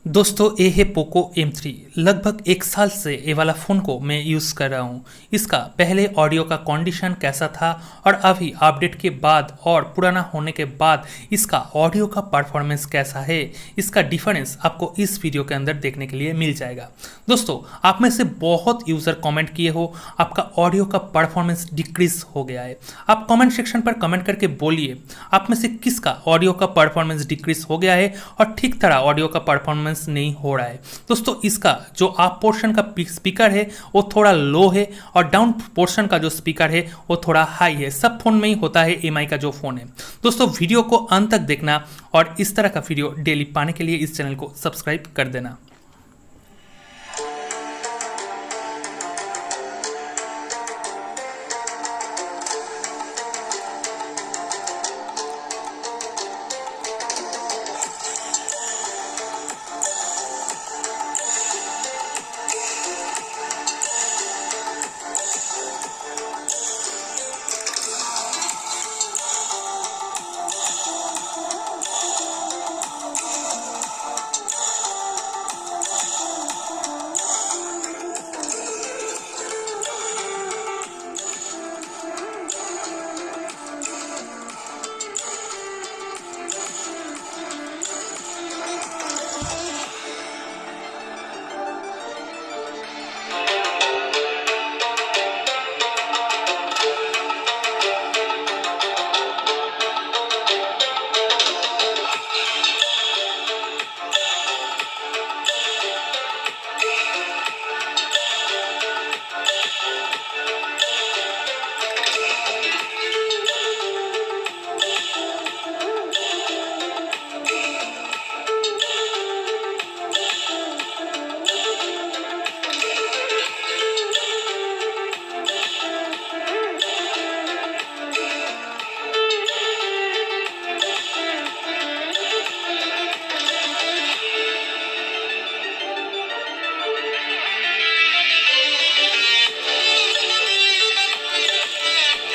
दोस्तों ये है पोको M3। लगभग एक साल से ये वाला फ़ोन को मैं यूज़ कर रहा हूँ। इसका पहले ऑडियो का कंडीशन कैसा था और अभी अपडेट के बाद और पुराना होने के बाद इसका ऑडियो का परफॉर्मेंस कैसा है, इसका डिफरेंस आपको इस वीडियो के अंदर देखने के लिए मिल जाएगा। दोस्तों आप में से बहुत यूज़र कमेंट किए हो आपका ऑडियो का परफॉर्मेंस डिक्रीज हो गया है। आप कमेंट सेक्शन पर कमेंट करके बोलिए आप में से किसका ऑडियो का परफॉर्मेंस डिक्रीज हो गया है और ठीक तरह ऑडियो का परफॉर्मेंस नहीं हो रहा है। दोस्तों इसका जो अप पोर्शन का स्पीकर है वो थोड़ा लो है और डाउन पोर्शन का जो स्पीकर है वो थोड़ा हाई है। सब फोन में ही होता है एमआई का जो फोन है। दोस्तों वीडियो को अंत तक देखना और इस तरह का वीडियो डेली पाने के लिए इस चैनल को सब्सक्राइब कर देना।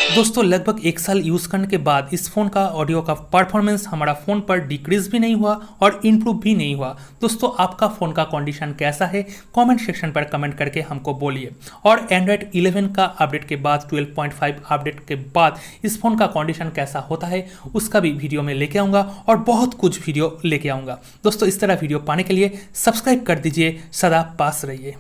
दोस्तों लगभग एक साल यूज़ करने के बाद इस फ़ोन का ऑडियो का परफॉर्मेंस हमारा फ़ोन पर डिक्रीज भी नहीं हुआ और इम्प्रूव भी नहीं हुआ। दोस्तों आपका फ़ोन का कंडीशन कैसा है कमेंट सेक्शन पर कमेंट करके हमको बोलिए। और एंड्रॉयड 11 का अपडेट के बाद 12.5 अपडेट के बाद इस फ़ोन का कंडीशन कैसा होता है उसका भी वीडियो में लेके आऊँगा और बहुत कुछ वीडियो लेके आऊँगा। दोस्तों इस तरह वीडियो पाने के लिए सब्सक्राइब कर दीजिए, सदा पास रहिए।